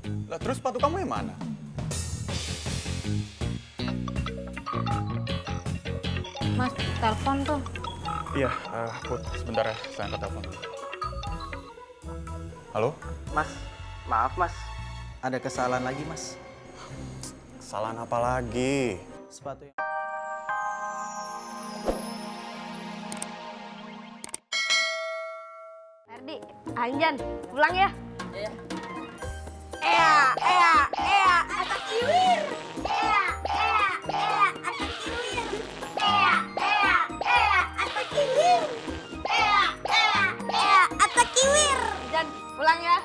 Lah terus sepatu kamu yang mana? Mas, telepon tuh. Iya, Put, sebentar ya, saya angkat telepon. Halo? Mas, maaf mas. Ada kesalahan lagi mas. Kesalahan apa lagi? Sepatu yang... Ferdi, Anjan, pulang ya. Iya. Atak kiwir. Atak kiwir. Atak kiwir. Atak kiwir. Anjan, pulang ya.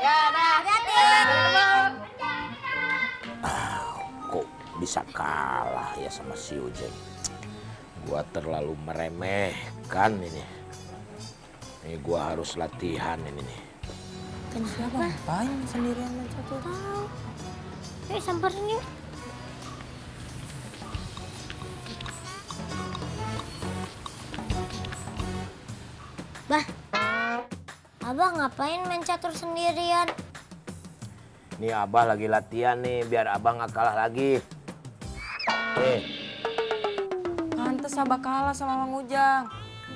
Ya, hati-hati. Kok bisa kalah ya sama si Ujeng? Gua terlalu meremehkan ini. Ini gua harus latihan ini nih. Kan siapa? Ngapain sendirian aja tuh? Tahu. Samperin yuk. Bah, Abah ngapain main catur sendirian? Nih Abah lagi latihan nih, biar Abah nggak kalah lagi. Pantes Abah kalah sama Mang Ujang.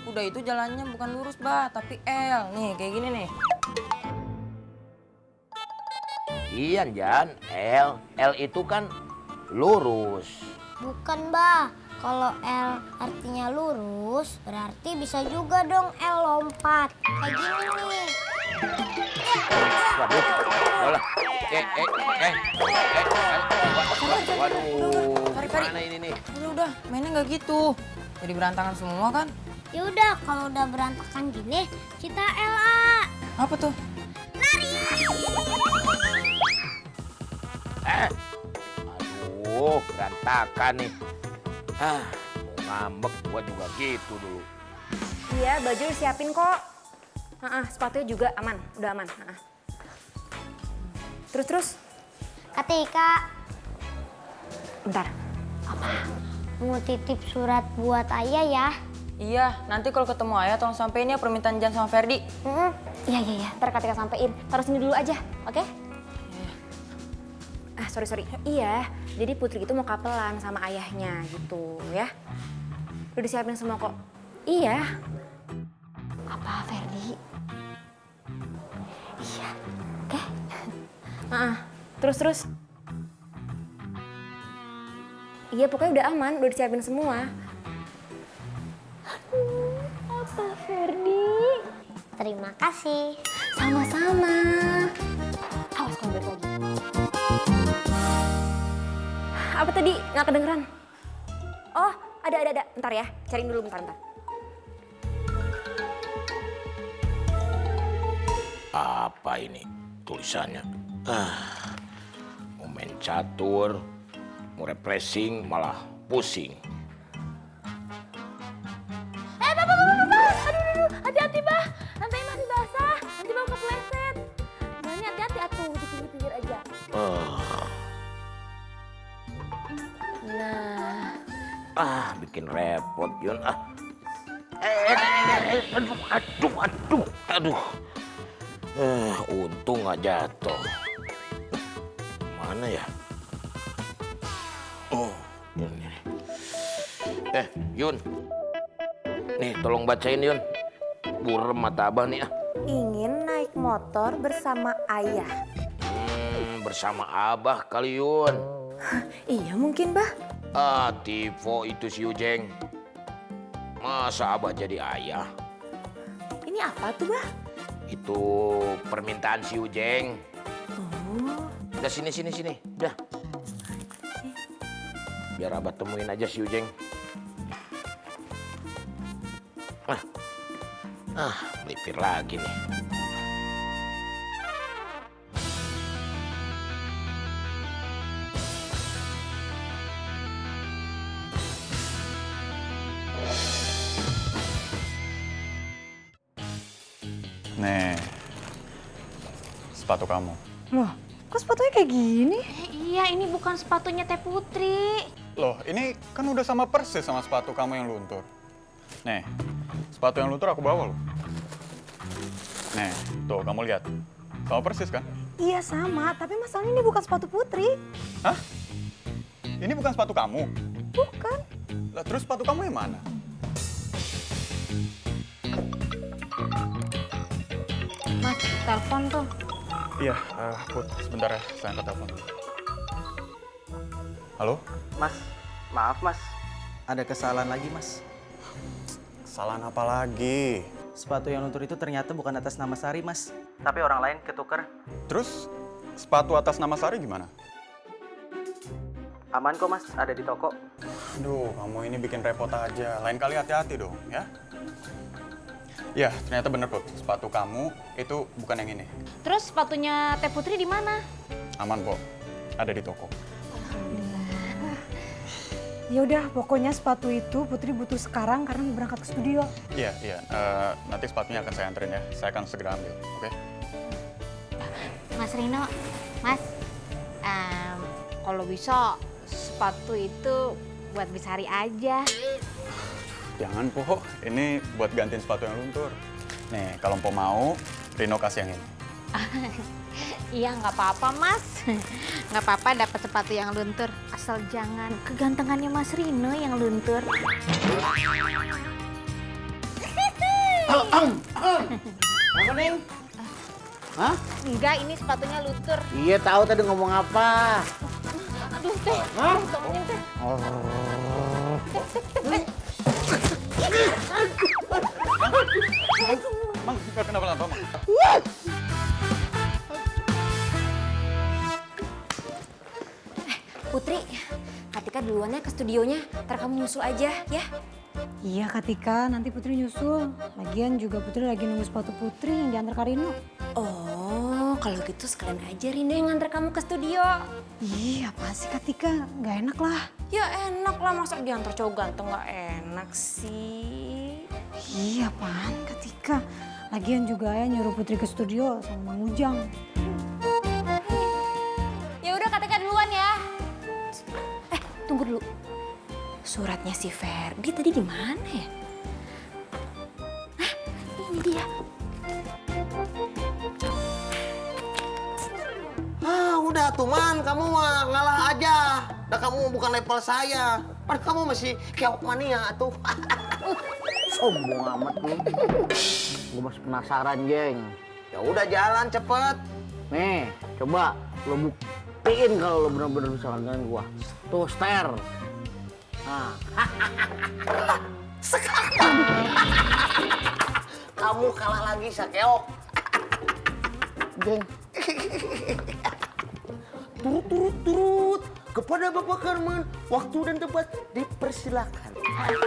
Udah itu jalannya bukan lurus, Bah, tapi L. Nih, kayak gini nih. Iya Jan, L itu kan lurus. Bukan, Bah. Kalau L artinya lurus, berarti bisa juga dong L lompat. Kayak gini nih. Waduh, bola. Waduh, Feri. gimana ini nih? Udah, mainnya nggak gitu. Jadi berantakan semua kan? Yaudah, kalau udah berantakan gini, kita LA. Apa tuh? Aduh, berantakan nih. Mau ngambek gua juga gitu dulu. Iya, baju siapin kok. Sepatunya juga aman, udah aman. Terus. Ketika Bentar. mau titip surat buat ayah ya. Iya, nanti kalau ketemu Ayah tolong sampein ya permintaan Jan sama Ferdi. Iya. Ntar ketika sampein, taruh sini dulu aja, oke? Sorry. Iya, jadi Putri itu mau kapelan sama ayahnya gitu ya. Udah disiapin semua kok. Iya. Apa, Ferdi? Iya, oke? Terus. Iya, pokoknya udah aman, udah disiapin semua. Apa, Ferdi? Terima kasih. Sama-sama. Awas kalau balik lagi. Apa tadi? Nggak kedengeran? Oh, ada. Bentar ya, cariin dulu bentar. Apa ini tulisannya? Mau main catur, mau refreshing, malah pusing. Aduh, hati-hati, Bah. Lantai masih basah. Nanti Bah kepleset. Bahnya hati-hati atuh, di pinggir-pinggir aja. Bikin repot, Yun. Aduh. Untung nggak jatuh. Mana ya? Oh, ini. Yun. Nih, tolong bacain, Yun. Burem mata Abah nih. Ingin naik motor bersama ayah. Bersama Abah kali, Yun. Iya mungkin, Bah. Tifo itu si Ujeng. Masa Abah jadi ayah? Ini apa tuh, Bah? Itu permintaan si Ujeng. Udah sini. Udah. Biar Abah temuin aja si Ujeng. Melipir lagi nih. Nih, sepatu kamu. Wah, kok sepatunya kayak gini? Iya, ini bukan sepatunya Teh Putri. Loh, ini kan udah sama persis sama sepatu kamu yang luntur. Nih, sepatu yang luntur aku bawa loh. Nih, tuh kamu lihat. Sama persis kan? Iya sama, tapi masalahnya ini bukan sepatu Putri. Hah? Ini bukan sepatu kamu? Bukan. Lah terus sepatu kamu yang mana? Mas, telepon tuh. Iya, Put, sebentar ya, saya angkat telepon. Halo? Mas, maaf mas. Ada kesalahan lagi mas. Kesalahan apa lagi? Sepatu yang luntur itu ternyata bukan atas nama Sari mas. Tapi orang lain ketuker. Terus sepatu atas nama Sari gimana? Aman kok mas, ada di toko. Aduh, kamu ini bikin repot aja. Lain kali hati-hati dong, ya? Ya, ternyata bener, Put. Sepatu kamu itu bukan yang ini. Terus sepatunya Teh Putri di mana? Aman, kok. Ada di toko. Ya udah, pokoknya sepatu itu Putri butuh sekarang karena mau berangkat ke studio. Iya, iya. Nanti sepatunya akan saya anterin ya. Saya akan segera ambil, oke? Mas Rino, Mas, kalau bisa sepatu itu buat Bisari aja. Jangan, Po. Ini buat gantiin sepatu yang luntur. Nih, kalau Po mau, Rino kasih yang ini. Iya, nggak apa-apa, Mas. Nggak apa-apa dapat sepatu yang luntur. Asal jangan kegantengannya Mas Rino yang luntur. Apa, Neng? Hah? Enggak, ini sepatunya luntur. Iya, tahu tadi ngomong apa. Aduh, Teh. Hah? Tolongin, Teh. Mang, nggak kenapa-napa, Mang. Putri, Katika duluan ya ke studionya. Ntar kamu nyusul aja, ya. Iya Kak Tika, nanti Putri nyusul. Lagian juga Putri lagi nunggu sepatu Putri yang diantar Kak Rino. Oh, kalau gitu sekalian aja Rino yang nganter kamu ke studio. Ih, apaan sih Kak Tika? Nggak enak lah. Ya enak lah, masa diantar cowok ganteng nggak enak sih. Ih, apaan Kak Tika? Lagian juga ya nyuruh Putri ke studio sama Mang Ujang. Ya udah Katika duluan ya. Tunggu dulu. Suratnya si Ferdi tadi di mana ya? Hah, ini dia. Ah, udah tuh, Man. Kamu mah ngalah aja. Dah kamu bukan level saya. Padahal kamu masih keok mania tuh. Sombong amat nih. Gue masih penasaran, geng. Ya udah jalan cepet. Nih, coba lo buktiin kalau lo benar-benar bisa ngalahin gua. Tuh, ster. Nah. Sekarang. Kamu kalah lagi, Sakeok. Geng. Turut. Kepada Bapak Karman, waktu dan tempat dipersilakan. Ayo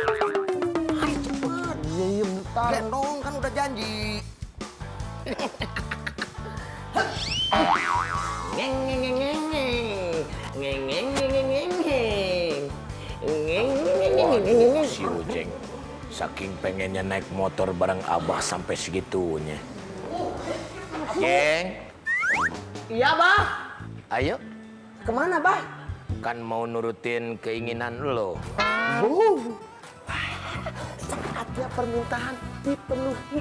cepet. Iya, bentar. Gendong, kan udah janji. Waduh, si Ujeng. Saking pengennya naik motor bareng Abah sampai segitunya. Geng, Iya, Bah. ayo. Kemana, Bah? Kan mau nurutin keinginan lo. Saatnya permintaan dipenuhi.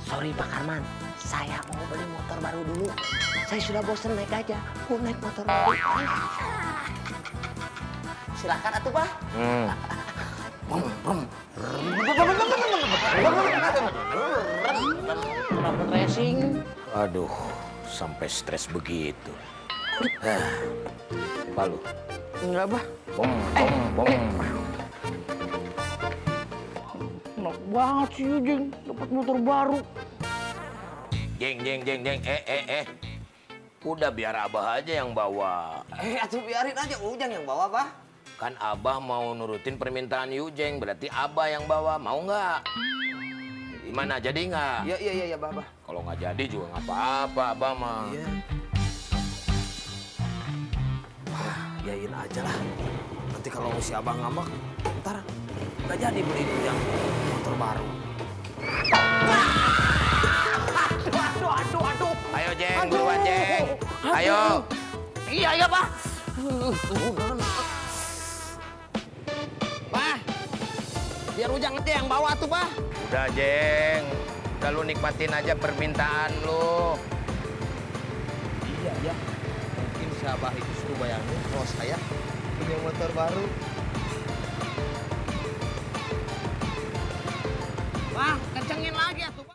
Sorry Pak Karman, saya mau beli motor baru dulu. Saya sudah bosan naik aja, mau naik motor baru. Silakan atuh Pak. Rapot racing. Aduh, sampai stres begitu. Apa lu? Enggak, Bah. Bom. Enak banget sih Jeng, dapat motor baru. Jeng. Udah biar Abah aja yang bawa. Atuh biarin aja Ujang yang bawa, Bah. Kan Abah mau nurutin permintaan Yujeng, berarti Abah yang bawa. Mau nggak? Gimana, jadi nggak? Iya, Bah. Kalau nggak jadi juga nggak apa-apa, Abah mah. Iya. Yain aja lah. Nanti kalau si Abang ngambek, ntar nggak jadi beli yang motor baru. Aduh. Ayo Jeng, buruan Jeng. Ayo. Iya, Pak. Pak, biar Ujang nanti yang bawa tuh, Pak. Udah Jeng, udah lu nikmatin aja permintaan lu. Iya ya. Mungkin si Abah itu suruh bayangin kalau saya punya motor baru. Wah, kencengin lagi atuh.